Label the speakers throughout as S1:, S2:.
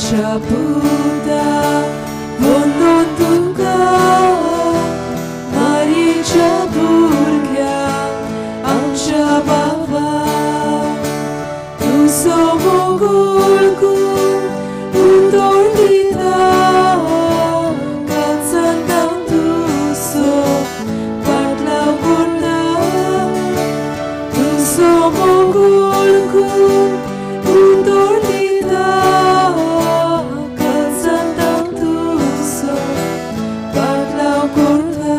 S1: आमच्या पुता म्हणून तुका मारीच्या भुरग्या आमच्या बाबा तुझो मोगोळ उतोळ दिता कांचांतां तुझो पाटलाव करता तुझो मोगोळ उतोळ दिता कांचांतां तुझो पाटलाव करता.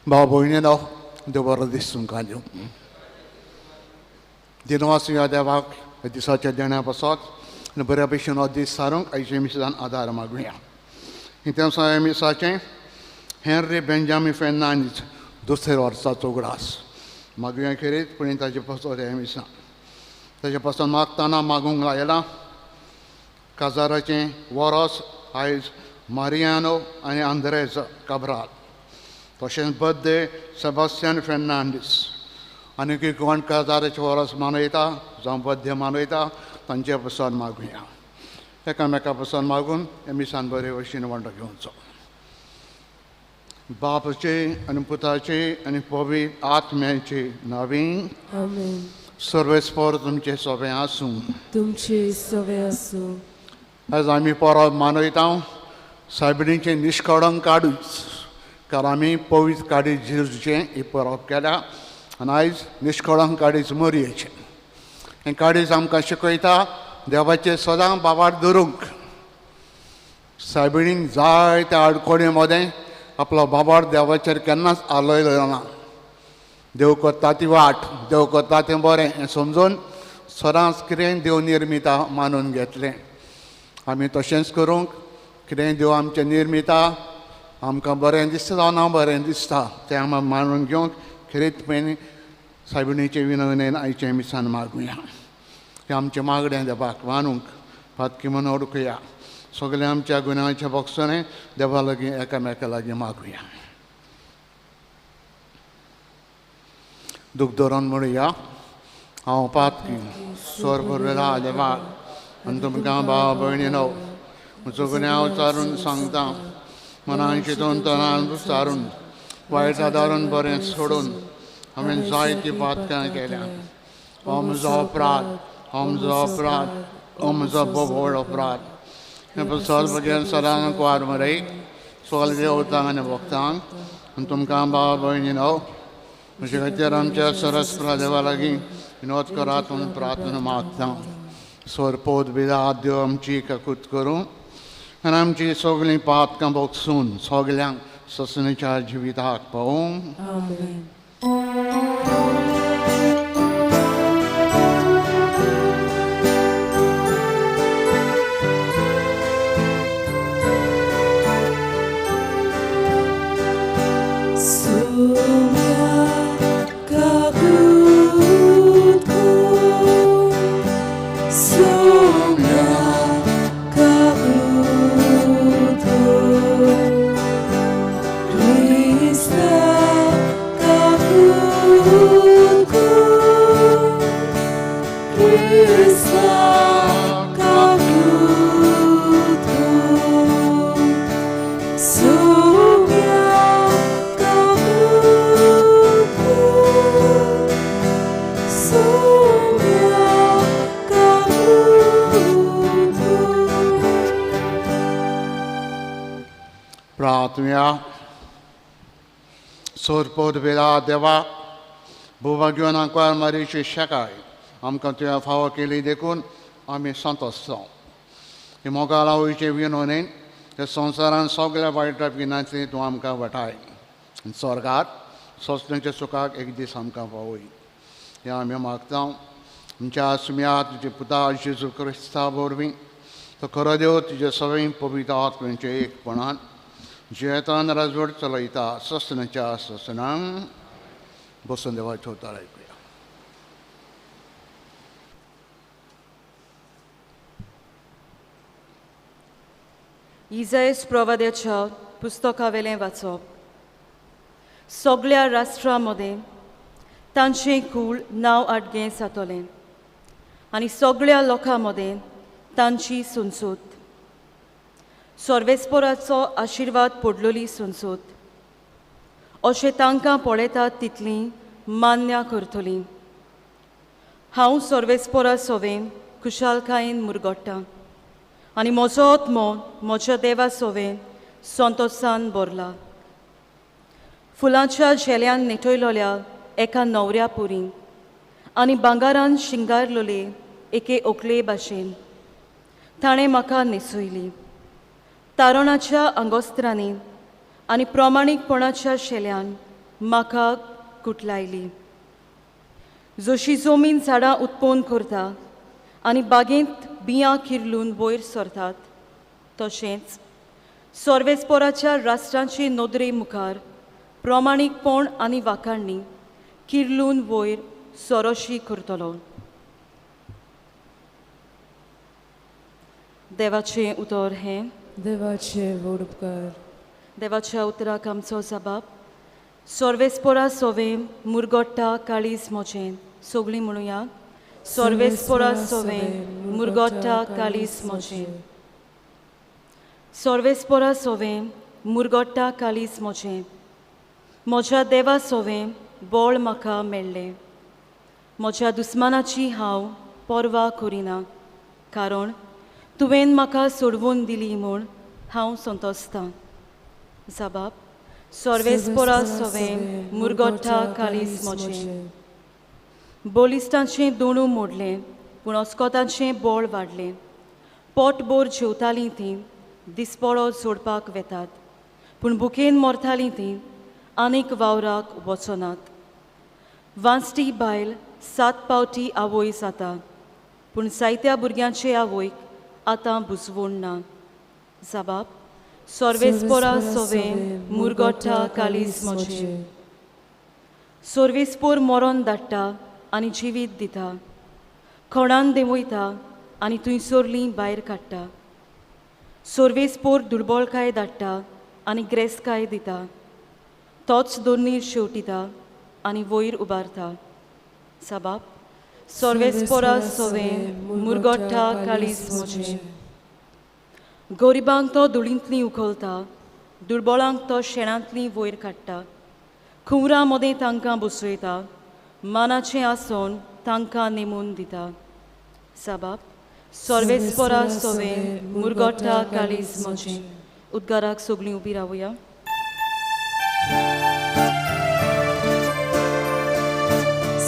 S2: भाव भयणीनो देव बरो दीस तुमकां दिवं. दिनवास ह्या देवाक दिसाच्या देण्या पासत आनी बऱ्या भशेन हो दीस सारूंक आयचे मिसान आदार मागुया. त्या मिसाचें हेनरी बेंजामीन फेर्नांडीस दुसरे वर्साचो उगडास मागुया खेरीत पूण ताचे पासत ह्या मिसा ताचे पासून मागतना मागूंक लायलां. काजाराचें वरोस आयज मारियानो आनी आंद्रेज काब्राल तशेंच बर्थडे सेबास्टियन फेर्नांडीस आनी कोण काजाराचें वरोस मनयता जावं बर्थडे मनयता तांचे पासून मागुया. एकामेका पासून मागून हे मिसान बरे भशेन वांटो घेवचो. बापाचे आनी पुताचे आनी पवित्र आत्म्याचे नांवी सर्वेस्पर तुमचे सगळें आसूं.
S1: तुमचे सगळें आसूं.
S2: आयज आमी परब मनयता सायबिणीचें निश्कळंक काडूच कारण आमी पवित्र काडीज जेजूचें ही परब केल्या आनी आयज निश्कळंक काडीज मोरयेचें. हें काडीज आमकां शिकयता देवाचें सदां बाबार धरूंक. सायबिणीन जायत्या आडकोणी मदें आपलो बाबार देवाचेर केन्नाच आलयलो ना. देव करता ती वाट देव करता तें बरें हें समजून सदांच कितें देव निर्मिता मानून घेतलें. आमी तशेंच करूंक कितें देव आमचें निर्मिता आमकां बरें दिसता जावं ना बरें दिसता तें आमी मानून घेवंक खरेंचपणी सायबिणीचे विनवणेन आयचे मिसान मागुया. तें आमचें मागणें देवाक मानूंक फातकी म्हणून ओळखुया. सगळें आमच्या गुन्यांचें बक्षणें देवा लागीं एकामेका लागीं मागुया. दूख धरून म्हणुया. हांव पातकी स्वर भरलेला देवाक आनी तुमकां भाव भयणीनो म्हजो गुन्यांव चारून सांगता. मनान चिंतून तनान विचारून वायट आदारून बरें सोडून हांवें जायतीं पातकां केल्या. हो म्हजो अपराध हो म्हजो अपराध हो म्हजो बोबोळ अपराध. हें पसत बगेर सदांच वार मरय सोल देवतांक आनी भक्तांक आनी तुमकां भाव भयणीनो म्हजे खातीर आमच्या सरस्वता देवा लागीं विनोद करात म्हणून प्रार्थना मागता. स्वर पोत बिदात देव आमची काकूत करूं आनी आमची सगळीं पातकां बगसून सगल्यांक ससणीच्या जिविताक पावूंक. प्रार्थना. सोरपोत बेला देवा बुवा घेवन आंकवार मारीची शेकाय आमकां तुवें फावो केली देखून आमी संतोश्ता. ही मोगाला वयचे विनोनेन त्या संवसारान सगळ्या वायट गिन्यांतली तूं आमकां वटाय. स्वर्गांत सोंसणेच्या सुखाक एक दीस आमकां पावय हें आमी मागता. आमच्या सुम्या तुजे पुता जेजू क्रिस्ता वरवीं तो खरो देव तुजे सगळीं पवित्र आत्म्याचे एकपणान जेतान राजवट चलयता ससनाच्या ससनांक बसून देवाचो उतार आयकुया.
S3: इजायस प्रवाद्याच्या पुस्तकावेलें वाचप. सगळ्या राष्ट्रां मदें तांचें कूळ नांव आडगें जातलें. आनी सगळ्या लोकां मदें तांची सुनसूत. सर्वेस्पराचो आशिर्वाद पडलोली सुनसूत. अशें तांकां पळयतात तितलीं मान्य करतलीं. हांव सर्वेस्परा सोवें खुशालकायेन मुरगोडटां आनी म्हजो आत्मो म्हज्या देवा सोवें संतोशान भरला. फुलांच्या झेल्यान नेटयलोल्या एका न्हवऱ्या पुरी आनी भांगारान शिंगारलोले एके ओकले भाशेन ताणें म्हाका न्हेसयली. तारणाच्या आंगोस्त्रांनी आनी प्रमाणीकपणाच्या शेल्यान म्हाका कुटलायली. जशी जमीन झाडां उत्पन्न करता आनी बागेंत बियां किरलून वयर सरतात, तशेंच सर्वेस्पराच्या राष्ट्रांचे नदरे मुखार प्रमाणीकपण आनी वाखाणणी किरलून वयर सरोशी करतलो. देवाचें उतर हें.
S1: देवाचे व्हड उपकार.
S3: देवाच्या उतराक आमचो जबाब. सर्वेस्परा सोवें मुरगोडटा काळीज म्हजें. सगळीं म्हणुया. सर्वेस्परा सोवें मुरगोडटा काळीज म्हजें. सर्वेस्परा सोवें मुरगोडटा काळीज म्हजें. म्हज्या देवा सोवें बळ म्हाका मेळ्ळें. म्हज्या दुस्मानाची हांव पर्वा करिना, कारण तुवें म्हाका सोडवून दिली म्हूण हांव संतोसतां. जबाब. सर्वेस्परा सोवें मुरगोडटा काळीज म्हजें. बोलिस्टांचें दोणू मोडलें, पूण अस्कोतांचें बळ वाडलें. पोटभर जेवतालीं तीं दिसपळो जोडपाक वेतात, पूण भुकेन मरतालीं तीं आनीक वावराक वचनात. वांसटी बायल 7 पावटी आवय जाता, पूण जायत्या भुरग्यांचे आवयक आतां बुजवण ना. जबाब. सर्वेस्परा सोवें मुरगोडटा काळीज म्हजें. सर्वेस्पोर मरण धाडटा आनी जिवीत दिता. खोणान देंवयता आनी थंयसरलीं भायर काडटा. सर्वेस्पोर दुर्बळकाय धाडटा आनी ग्रेसकाय दिता. तोच दोनीर शेवटिता आनी वयर उबारता. जबाब. सर्वेस्परा सोवें मुरगोडटा काळीज म्हजें. गरिबांक तो धुळींतलीं उखलता, दुर्बळांक तो शेणांतलीं वयर काडटा. खुंवरां मदें तांकां बसयता, मानाचें आसन तांकां नेमून दिता. जबाब. सर्वेस्परा सोवें मुरगोडटा काळीज म्हजें. उद्गाराक सगळीं उबी रावया.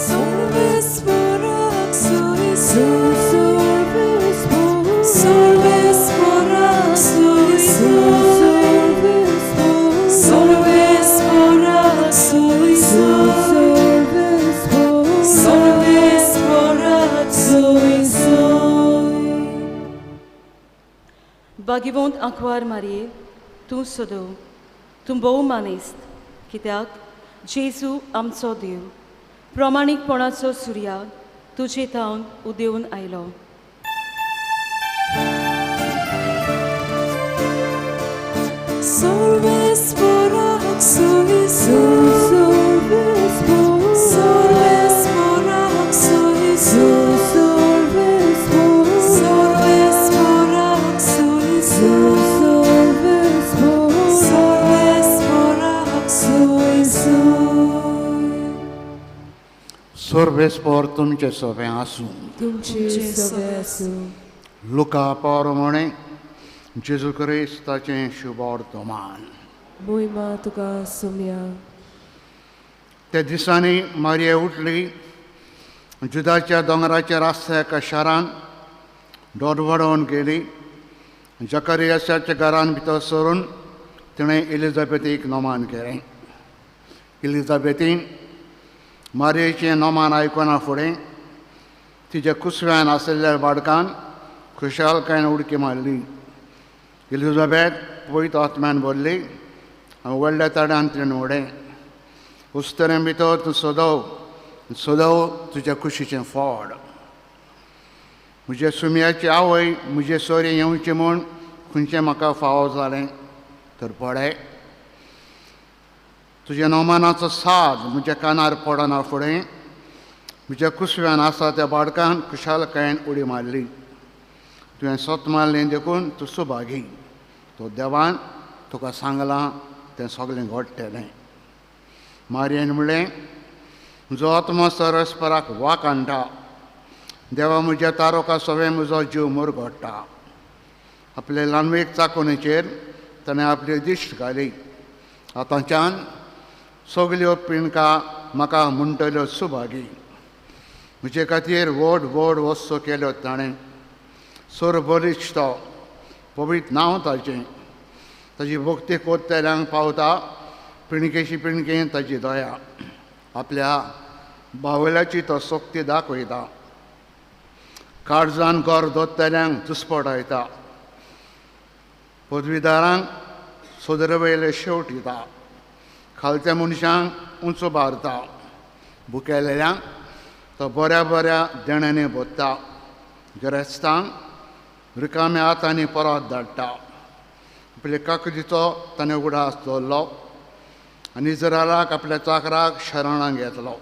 S1: सर्वेस्पराक सोयीसो. सर्वेस्पराक सोयीसो. सर्वेस्पराक सोयीसो. सर्वेस्पराक सोयीसो.
S3: भागिवंत आंकवार मारये, तूं सदो, तूं भोव मानेस्त, कित्याक जेजू आमचो देव प्रमाणीकपणाचो सुर्या तुजे थावन उदेवून आयलो.
S1: सर्वेस्पराक सोयीसो. सर्वेस्पराक सोयीसो. सर्वेस्पराक सोयीसो. सर्वेस्पराक सोयीसो.
S2: सर्वेस्पोर तुमचे सोबे आसूं.
S1: तुमचे सोबे आसूं.
S2: लुका पावरमणे जेजू क्रिस्ताचें शुभवर्तमान.
S1: मोहिमा तुका सुम्या.
S2: त्या दिसांनी मारिये उठली, जुदाच्या दोंगराच्या रस्त्या एका शारान डोडवडोवन गेली. जकरियासाच्या घरान भितर सरून तिणें एलिझाबेथीक नोमान केलें. एलिझाबेथीन मारयेचें नोमान आयकना फुडें तिच्या कुसव्यान आशिल्ल्या बाडकान खुशालकायेन उडकी मारली. एलिझाबेथ पयत आत्म्यान भरली आनी व्हडल्या तड्यान तिणें उडें. उस्तरें भितर तूं सोदव तुज्या कुशीचें फोड. म्हजे सुमयाची आवय म्हजे सोयरे येवचें म्हूण खंयचें म्हाका फावो जालें तर पळय, तुज्या नोमानाचो साद म्हज्या कानार पडना फुडें म्हज्या कुसव्यान आसा त्या बाळकान कुशालकायेन उडी मारली. तुवें स्वत मारलें देखून तूं सुभागी. तो देवान तुका सांगलां तें सगळें घडटलें. मारयेन म्हणलें, म्हजो आत्मो सरस्पराक वाक हाडटा. देवा म्हज्या तारोका सवें म्हजो जीव मुरगोडटा. आपले ल्हानवेक चाकोनीचेर ताणें आपली दिश्ट घाली. आतांच्यान सगल्यो पिणकां म्हाका म्हणटल्यो सुभागी. म्हजे खातीर व्हड व्हड वस्तू केल्यो ताणें. सोर बलिश्ट तो, पवित्र नांव ताचें. ताची भक्ती कोत्तेल्यांक पावता. पिणकेची पिणकेन ताची दया. आपल्या बावल्याची तो सोक्ती दाखयता. काळजान घर दोत्तेल्यांक दुस्पटायता. पदवीदारांक सोदरवयले शेवट दिता. खालत्या मनशांक उंचो बारता. भुकेलेल्यांक तो बऱ्या बऱ्या देण्यांनी भोत्ता. गिरेस्तांक रिकाम्या हातांनी परत धाडटा. आपले काकदीचो ताणें उडास दवरलो आनी इस्रायलाक आपल्या चाकराक शरणांत घेतलो.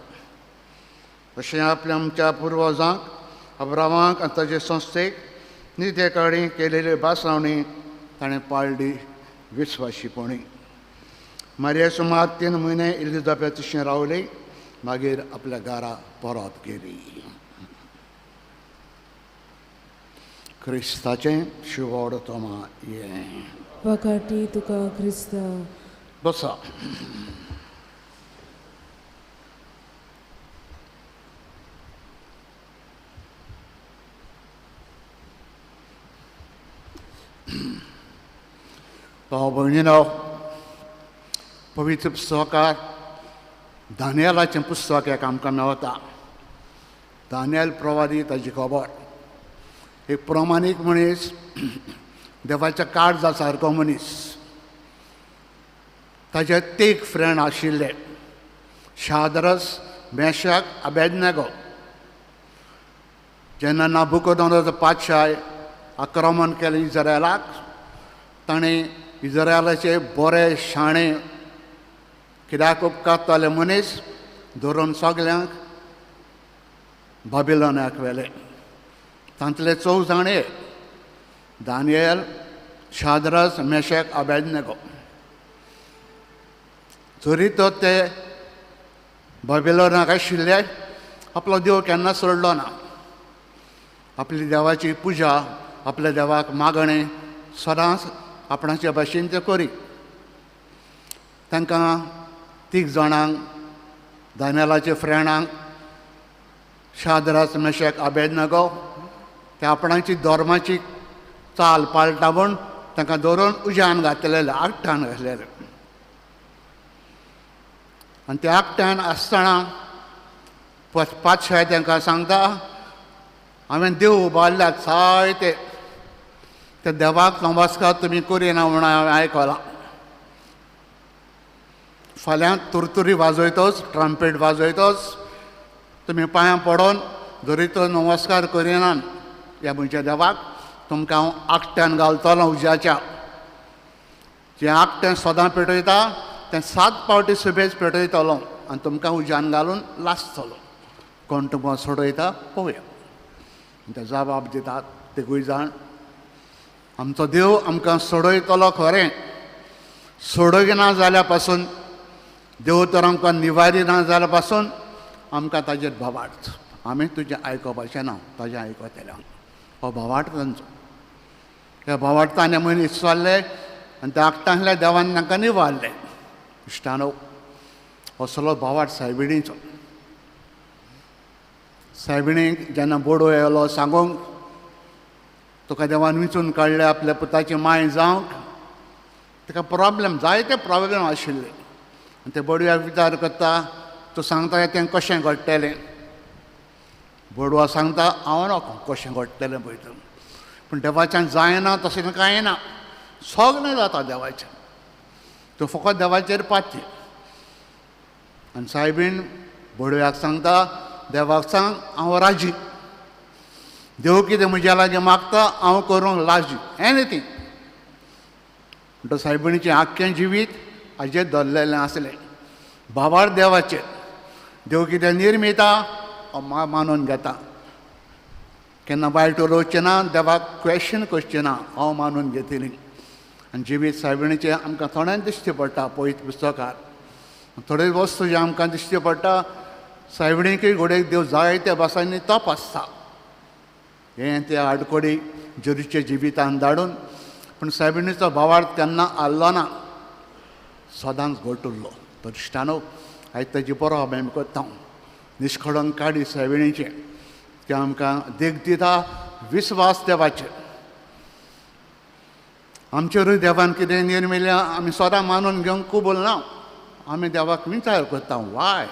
S2: अशें आपल्या आमच्या पुर्वजांक अब्रामाक आनी ताचे संस्थेक नित्य काळी केलेली बासणावणी ताणें पाळली विस्वाशीपणी. मारये सुमार 3 म्हयने इलिझाबेथीशी रावली. मागीर आपल्या घरा परत गेली. क्रिस्ताचें शिवोड तोमा ये.
S1: वाकाटी तुका क्रिस्ता.
S2: बसा. भाव भयणीनो, पवित्र पुस्तकात दानियेलाचें पुस्तक एक आमकां मेवता. दानियल प्रवादी ताची खबर. एक प्रमाणीक मनीस, देवाच्या काळजा सारको मनीस. ताचे 3 फ्रेंड आशिल्ले, शाद्रस, मेशाक, अबेदनेगो. जेन्ना नाबुकदनेझर पातशाय आक्रमण केलें इस्रायलाक, ताणें इस्रायलाचे बरे शाणे कित्याक उपकारताले मनीस धरून सगल्यांक बाबिलोनाक व्हेले. तांतले 4 जाणे, दानियल, शाद्रस, मेशाक, अबेदनेगो. जरी तो ते बाबिलोनाक आशिल्ले, आपलो देव केन्ना सोडलो ना. आपली देवाची पुजा, आपल्या देवाक मागणें सदांच आपणाच्या भाशेन ते करी. तांकां 3 जाणांक, दानियेलाच्या फ्रेंडांक, शाद्रस, मेशाक, अबेदनेगो, ते आपणाची धर्माची चाल पाळटा म्हूण तांकां धरून उज्यान घातलेले, आगठान घातलेले. आनी ते आगठान आसतना पातशाय तांकां सांगता, हांवें देव उबारल्यात जायते, ते देवाक नमस्कार तुमी करिना म्हूण हांवें आयकलां. फाल्यां तुरतुरी वाजयतोच, ट्रम्पेट वाजयतोच तुमी पांयां पडोन जरी तो नमस्कार करिनात ह्या म्हज्या देवाक, तुमकां हांव आगट्यान घालतलो उज्याच्या. जें आगटें सदां पेटयता तें 7 पावटी सुबेज पेटयतलो आनी तुमकां उज्यान घालून लासतलो. कोण तुमकां सोडयता पळोवया. ते जबाब दितात ते 2 जाण. आमचो देव आमकां सोडयतलो खरें. सोडयना जाल्या पासून, देव तर आमकां निवारिना जाल्या पासून आमकां ताजेर भवार्थ. आमी तुजें आयकोपाचें ना, ताजें आयकतलें. हो भवार्थ तांचो. ह्या भवार्थान हे मनीस चल्ले आनी त्या आगठांतल्या देवान तांकां निवारले. इश्टानो, असलो भवार्थ सायबिणीचो. सायबिणीक जेन्ना बोडो येयलो सांगूंक, तुका देवान विचून काडले आपल्या पुताची माय जावंक, ताका प्रॉब्लेम, जायते प्रॉब्लेम आशिल्ले. आनी ते बोडव्याक विचार करता, तूं सांगता तें कशें घडटलें. बोडवा सांगता, हांव नोको कशें घडटलें पळय. पूण देवाच्यान जायना तशें कांय ना, सगळें जाता देवाचें. तूं फकत देवाचेर पाती. आनी सायबीण बोडव्याक सांगता, देवाक सांग हांव राजी. देव कितें म्हज्या लागीं मागता हांव करूंक लाजी, एनीथींग. म्हणटा सायबिणीचें आख्खें जिवीत हाजेर धरलेलें आसलें, भावार्थ देवाचेर. देव कितें निर्मिता हांव मानून घेता. केन्ना वायट उलोवचें ना, देवाक क्वेश्चन करचें ना, हांव मानून घेतली. आनी जिवीत सायबिणीचें आमकां थोडें दिश्टी पडटा पळयत पुस्तकार. थोड्यो वस्तू जे आमकां दिश्टी पडटा, सायबिणीकय घोडेक देव जायत्या भासांनी तपासता. हें ते आडकोडी जेरूचे जिवितांत धाडून, पूण सायबिणीचो भावार्थ केन्ना आल्लो ना, सदांच घट उरलो. तर इश्टानो, आयज ताजी बरो आमी करता. निश्कळंक काडी सायबिणीचें तें आमकां देख दिता विस्वास देवाचेर. आमचेरूय देवान कितें निर्मिल्लें आमी सदां मानून घेवंक कबूल ना. आमी देवाक विचार करता, वाय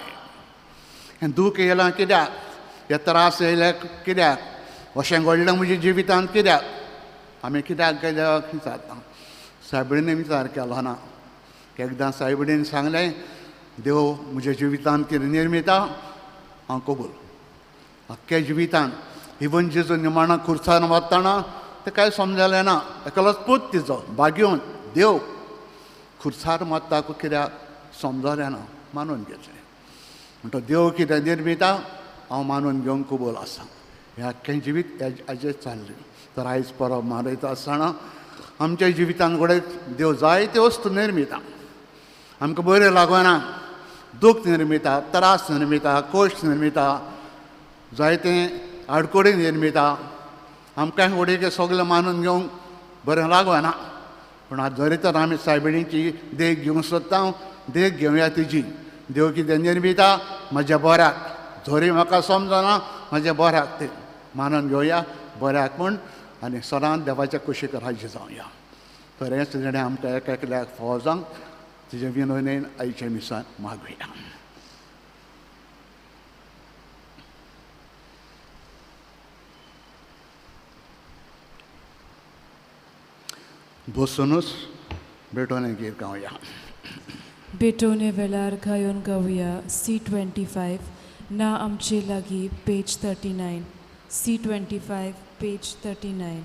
S2: हें दूख येयलां कित्याक, हे त्रास येयले कित्याक, अशें घडलें म्हज्या जिवितांत कित्याक, आमी कित्याक देवाक विचारता. सायबिणीन विचार केलो ना. एकदां सायबिणीन सांगलें, देव म्हज्या जिवितांत कितें निर्मिता हांव कबूल. आख्ख्या जिवितांत इवन जेजू निमाणा खुर्सान वतना तें कांय समजलें ना. एकलोच पूत तिचो भाग्योन देव खुर्सार मत्ता कित्याक समजलें ना, मानून घेतलें. म्हणटा देव कितें निर्मिता हांव मानून घेवंक कबूल आसा. हें आख्खें जिवीत हाजेर चाललें. तर आयज परब मारयता आसतना आमच्या जिवितांत घडये देव जायत्यो वस्तू निर्मिता. आमकां बरें लागना, दूख निर्मिता, त्रास निर्मिता, कश्ट निर्मिता, जायतें आडकोडी निर्मिता. आमकां घडये सगळें मानून घेवंक बरें लागना. पूण आज जरी तर आमी सायबिणीची देख घेवंक सोदता, देख घेवया तिजी. देव कितें निर्मिता म्हज्या बऱ्याक, जरी म्हाका समजना म्हज्या बऱ्याक तें मानून घेवया बऱ्याक म्हूण. आनी सदांच देवाच्या कुशीक राजी जावया. तर हेंच जेणें आमकां एकल्याक फावो जावंक तिजे विनवणेन आयच्या मिसान मागुया. बसूनच भेटोवन गीत गावया.
S1: बेटोने वेळार गायोन गावया C25 ना आमचे लागीं पेज 39. C25 page 39.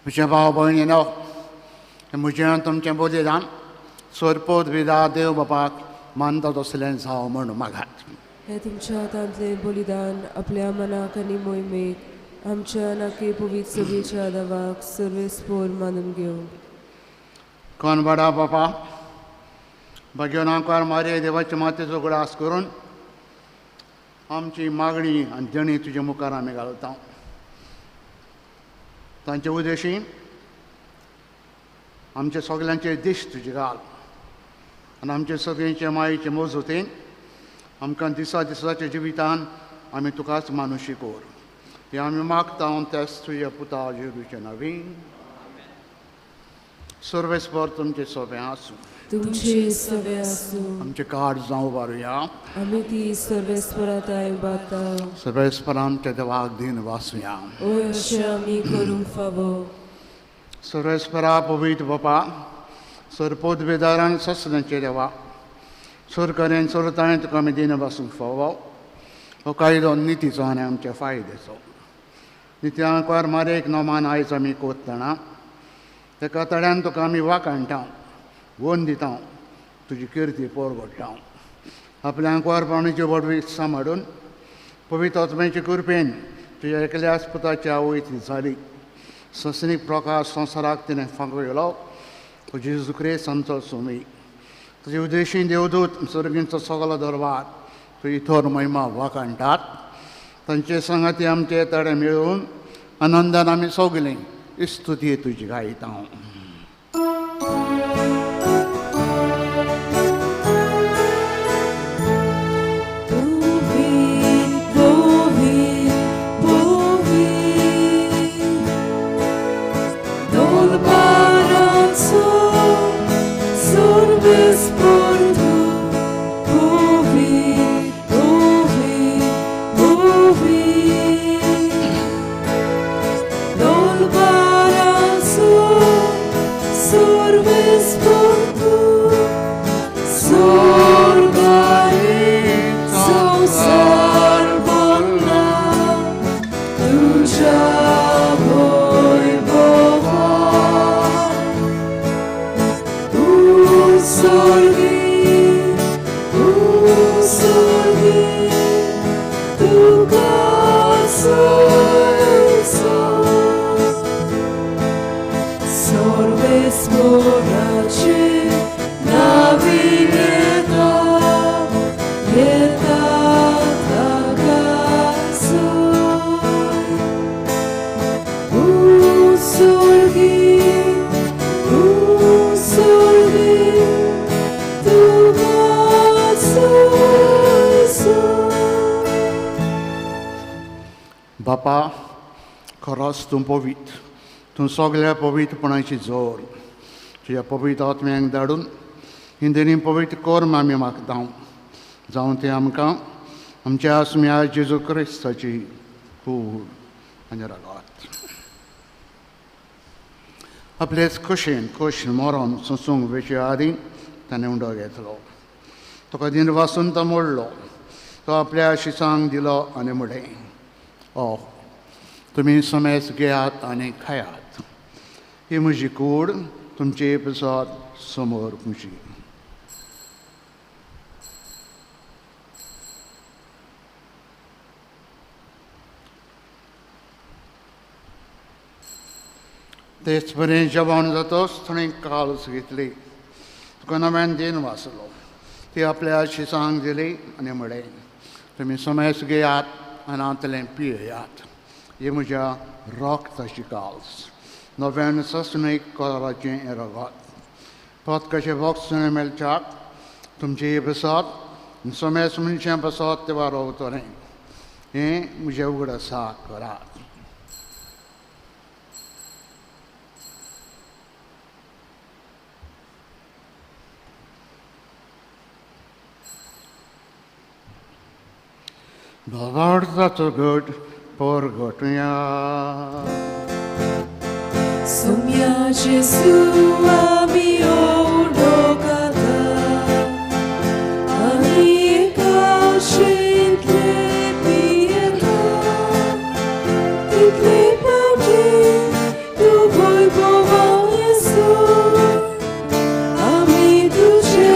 S2: म्हज्या भाव भयणीनो, म्हजें तुमचें बलिदान सोरपोत विदा देव बापाक मानता तसलें जावं म्हण मागात.
S1: हे तुमच्या हातांतलें बलिदान आपल्या मनाक आनी मोहिमेक आमच्या नाकी पवित्र सभेच्या देवाक सर्वेस्पोर मानून घेवं.
S2: कोण बडा बापा भगवनाकार मारे देवाच्या मातेचो गुडास करून आमची मागणी आनी देणी तुज्या मुखार आमी घालता. तांचे उद्देशी आमचे सगळ्यांचे दिश तुजे घाल आनी आमचे सगळ्यांचे मायेचे मोजूतेन आमकां दिसा दिसाच्या जिवितान आमी तुकाच मानुशी कोर. हे आमी मागता तेच तुज्या पुता जेजूचे नवीन. सर्वेस्पर तुमचे सोबे आसूं.
S1: तुमचे सवे आसूं.
S2: आमचे कार्ड जावं बारुया.
S1: आमी ती सर्वेस्पराताय बाता.
S2: सर्वेस्पर आमच्या देवाक दिन वाचुया.
S1: ओय अशें आमी करूंक फावो.
S2: सर्वेस्परा पवित्र बापा, सर पोदवेदारान ससनांचे देवा, सर करेन सरताय तुका आमी दिन वाचूंक फावो. हो कायदो नितीचो आनी आमच्या फायद्याचो. नित्यांक वर मारेक नोमान आयज आमी कोत्ताना तेका तड्यान तुका आमी वाखाणटा, वोन दिता, तुजी किर्ती पोरगोडटा. आपल्या कोरपणाची वडवीक सांबाळून पवित्र आत्म्याचे कृपेन तुज्या एकल्या आस्पुताची आवयती जाली. ससनीक प्रकाश संवसाराक तिणें फांकयलो. तो जेजू क्रिस्त आमचो सुमी. तुजे उद्देशीन देवदूत सर्गींचो सगलो दरबार तुजी थोर महिमा वाखाणटात. तांचे संगाती आमचे तडे मेळून आनंदान आमी सगलीं स्तुती तुजी गायता. बापा, खरोच तूं पवित्र. तूं सगळ्या पवित्रपणाची जोर तुज्या पवित्र आत्म्यांक धाडून हिंदीनी पवित्र कर्म आमी मागता. जावं तें आमकां आमच्या आस्म्या जेजू क्रिस्ताची कूड आनी रगत. आपलेच खोशेन खोश मरोन सोंसूंक वेचे आदीं ताणें उंडो घेतलो. तुका दिन वाचून तो मोडलो. तो आपल्या शिसांक दिलो आनी म्हळें, ओ तुमी समेस घेयात आनी खायात. ही म्हजी कूड तुमचे पिसर समोर म्हजी. तेच बरें जेवण जातोच थंय काल्स घेतली. तुका नव्यान दिन वाचलो. ती आपल्या शिसांक दिली आनी म्हळें, तुमी समेस घेयात आनी आतलें पियेयात. ही म्हज्या रोगताची काल्स, नव्यान ससनीक कोराचें रगत. पत कशें वखद मेलच्याक तुमचे बसत समेस मनशां बसत ते वारोवतलें. हें म्हजें उगडासा करात. Bavardato good porgotuia.
S1: Sumia Gesù mio dogata. Amica scintle pietà. Ti clepauti, tu vuoi pova Gesù. Ami tu ce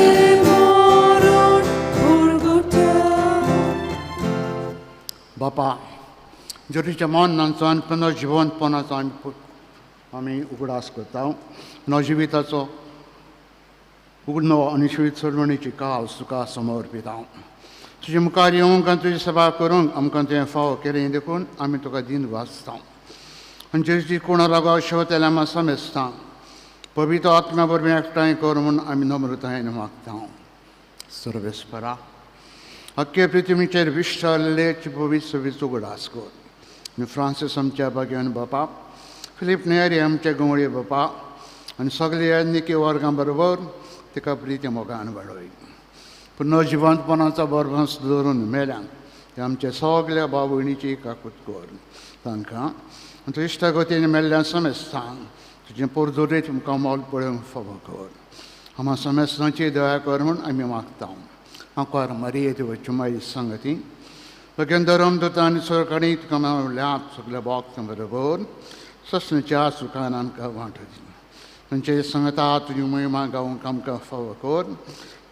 S1: moron porgota.
S2: बापा, जोरीच्या मनांचो आनी पुनः जिवंतपणाचो आमी उगडास करता. नवजिविताचो उगडनो आनी शिवीत सोडवणीची काल तुका समर्पिता. तुजे मुखार येवंक आनी तुजी सेवा करूंक आमकां तुवें फावो केलें देखून आमी तुका दिन वाचता. आनी जेची कोणा लागो शेवतेल्या आमी समेजता. पवित्र आत्म्या बरोबर एकठांय कर म्हूण आमी नम्रतायेन मागता. सर्वेस्परा, अख्खे पृथ्वीचेर विश्वालेची पवित्र सवीच उगडास कर. आनी फ्रांसीस आमच्या बागेन बापा, फिलीप नेरी आमचे गवळी बापा, आनी सगळे निके वर्गां बरोबर तिका प्रिती मोगान वाडोय. पूण जिवंतपणाचो बरभस दवरून मेल्यान ते आमचे सगळ्या भाव भयणीची काकूत कर तांकां तूं इश्टा गतीन मेल्ल्या समेस्तांक तुजें परजोरी तुमकां मोल पळोवंक फावो कर. आम्हा समेस्तांची दया कर म्हूण आमी मागता. आंकार मरिये देवाची माई संगती लगेन धरम दोता आनी सरकारी तुका मेळ्ळ्यात सगळ्या भक्तां बरोबर ससणीच्या सुखान आमकां वांटो दी. तांचे सांगता तुजी महिमा गावंक आमकां फावो कर.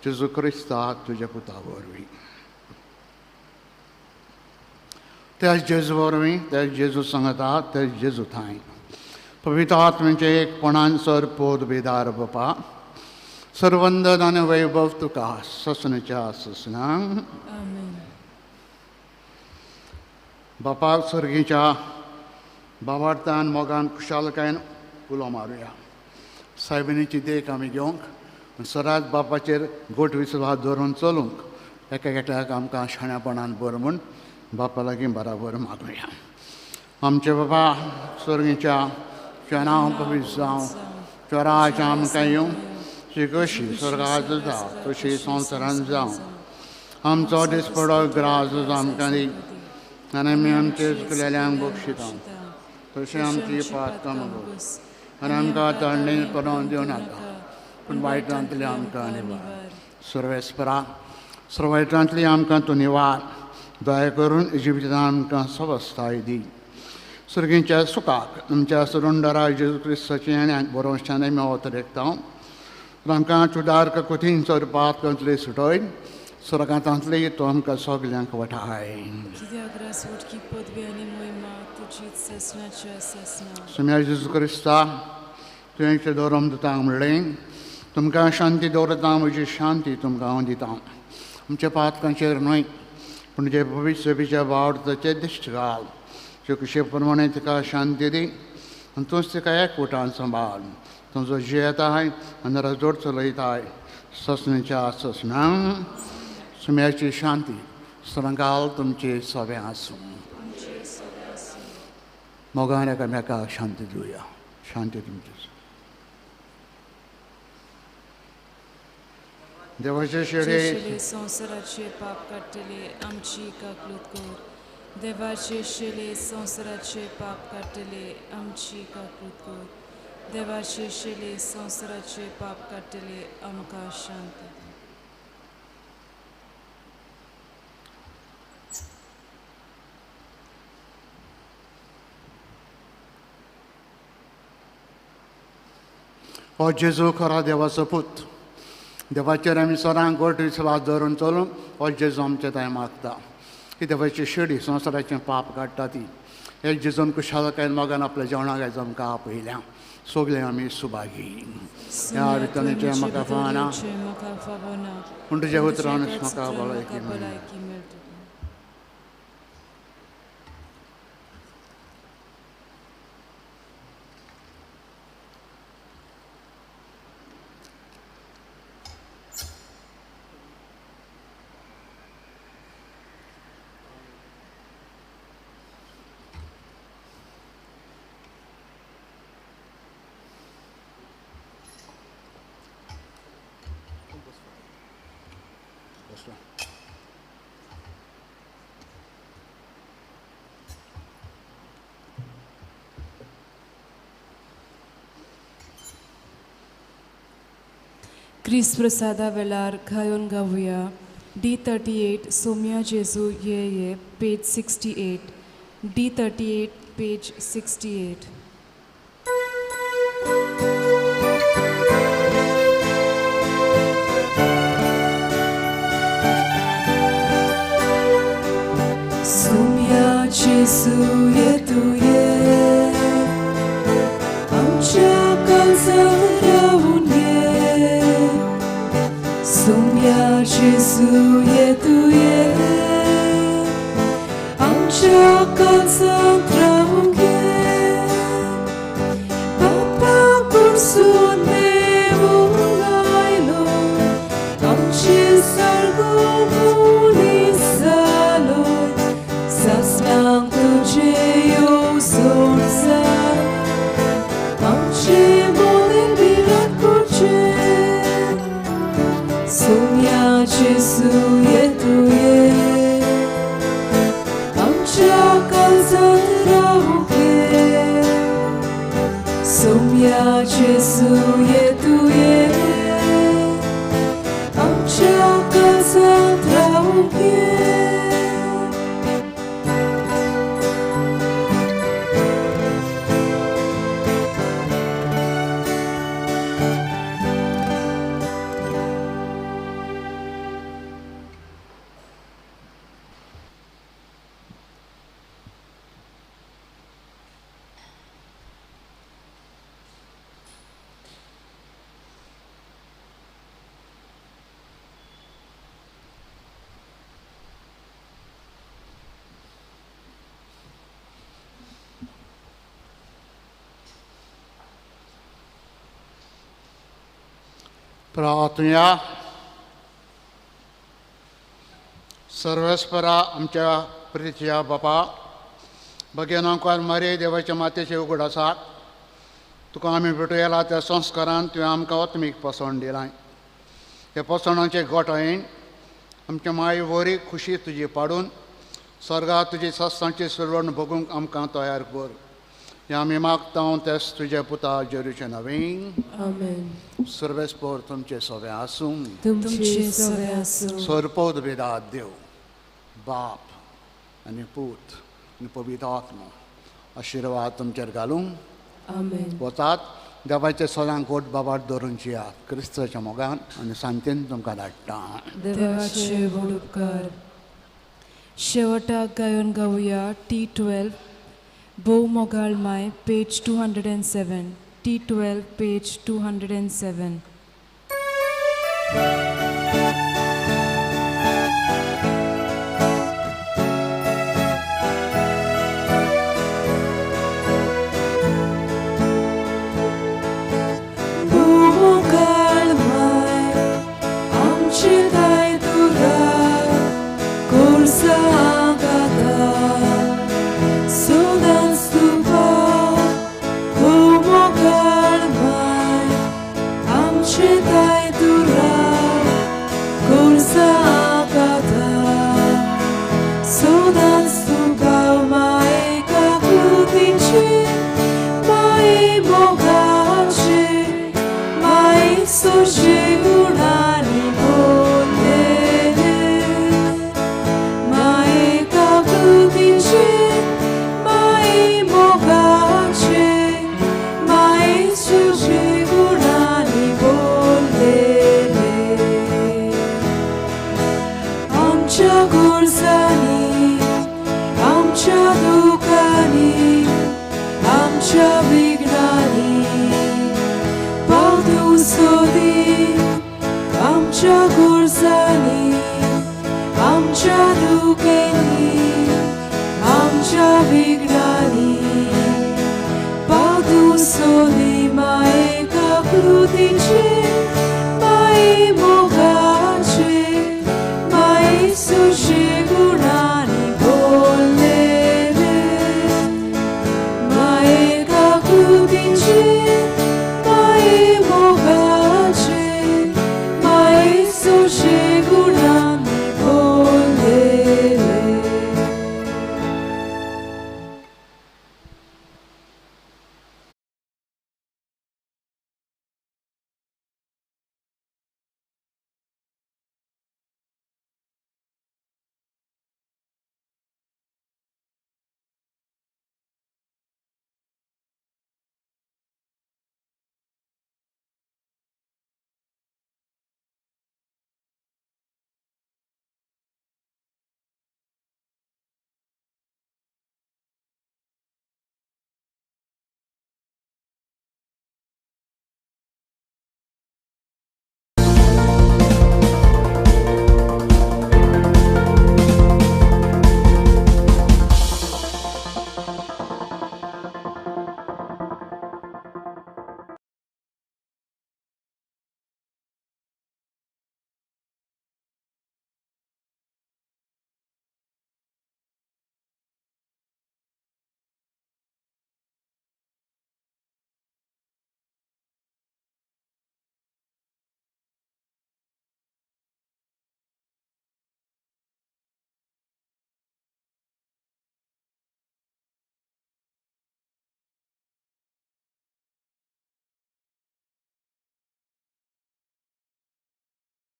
S2: जेजू क्रिस्ता तुज्या पुता वरवीं. तेच जेजू वरवीं तेच जेजू सांगता तेच जेजू थंय पवित्र आत्म्याचे एकपणान सर पोद बेदार बापा सर्वंदन आनी वैभव तुका ससणीच्या ससनांक. बापा सर्गीच्या बाबार्थान मोगान खुशालकायेन उलो मारुया. सायबिणीची देख आमी घेवंक सरात बापाचेर गोठ विश्वास दवरून चलूंक एका एकट्याक आमकां शाण्यापणान बर म्हूण बापा लागीं बराबर मागुया. आमचे बाबा सर्गीच्या तुजें नांव पवित्र जावं तुजें राज्य आमकां येवं ती कशी स्वर्गांत जावं तशी संवसारांत जावं. आमचो दिसपडो ग्रास आमकां दी आनी आमी आमचे चुकलेल्यांक बक्षिता तशें आमची पात कमगो आनी आमकां तळणीन पडोवन दिवं नाका पूण वायटांतली आमकां निवार. सर्वेस्परा सर्वायटांतली आमकां तूं निवार. दया करून इजिप्तान आमकां सवस्थाय दी. सर्गीच्या सुखाक तुमच्या सुरुंडरा जेजू क्रिस्ताची येण्याक बरोवच्यान आमी अवतरेकता. आमकां चुडार कोथीन चरपात कंतली सुटय सुरगांतांतली तूं आमकां सगल्यांक वठाय. सुम्या जेजू क्रिस्ता तुवें दवरम दिता म्हणलें तुमकां शांती दवरता म्हजी शांती तुमकां हांव दिता. आमच्या पातकांचेर न्हय पूण जे पवित्र सभेच्या वावरताचे दिश्ट घाल. जे कुशे प्रमाणे तिका शांती दी आनी तूंच तिका एकवटान सांबाळ. तुजो जी येताय आनी राजोड चलयताय ससणीच्या ससनांक. सुम्याची शांती सरंगाल तुमचे सवे आसूं. मोगान एकामेकाक शांती दिवया. शांती तुमची. देवाचे शेळे
S1: संवसाराचे पाप काडटले आमची काकलूत कर. देवाचे शेळे संवसाराचे पाप काडटले आमची काकलूत कर. देवाचे शेळे संवसाराचे पाप काडटले आमकां शांती.
S2: हो जेजू खरा देवाचो पूत. देवाचेर आमी सदांच गोठ विश्वास दवरून चलूंक हो जेजू आमचे थंय मागता. की देवाची शेडी संवसाराचें पाप काडटा ती एक जेजून कुशालकायेन मोगान आपल्या जेवणाक आयज आमकां आपयल्या. सगळे आमी सुभागी. ह्या वितनेचे म्हाका फावना पूण तुज्या उतरान म्हाका भलायकी मेळ्ळी.
S1: क्रिस्त प्रसादा वेळार खायोन गावुया. D38 सोम्या जेजू ये पेज 68. D38 page 68. सोम्या जेजू ये तू ये आमच्या काळजात रावून ये. सोम्या जेजू ये तू ये आमच्या काळजात रावून ये. बापा कडसून देव आयलो आमची सरगोवणी जालो. सासणांक तुजे येवजण जाय आमचे मोदें सौम्याचे सुये तुये आमच्या काळजात राहू घे सौम्याचे सुये तुये आमच्या काळजात राहू घे
S2: प्रार्थना सर्वेस्परा आमच्या प्रितीच्या बापा भगिनांकार मरे देवाच्या मातेचे उगड आसा तुका आमी भेटूयला त्या संस्कारान तुवें आमकां आत्मीक पसण दिलां हे पसणाचे गोठायेन आमच्या माय वरी खुशी तुजी पाडून स्वर्गात तुजी सस्तांची सुरवण बगूंक आमकां तयार कर हे आमी मागता तेच तुजे पुता जेरूचे नवीन
S1: आमेन
S2: सर्वेस्पर तुमचे सवे आसूं
S1: तुमचे सवे आसूं
S2: सरपोद वेदात देव बाप आनी पूत आनी पवित्र आत्मा आशिर्वाद तुमचेर घालूं
S1: आमेन
S2: वतात देवाचे सदांक गोड बाबाट धरून जियात क्रिस्ताच्या मोगान आनी शांतीन तुमकां धाडटा
S1: देवाचे व्हड उपकार शेवटाक गायन गावया T12 भोव मोगाळ माय page 207 T12 page 207
S4: Solimai ca plutice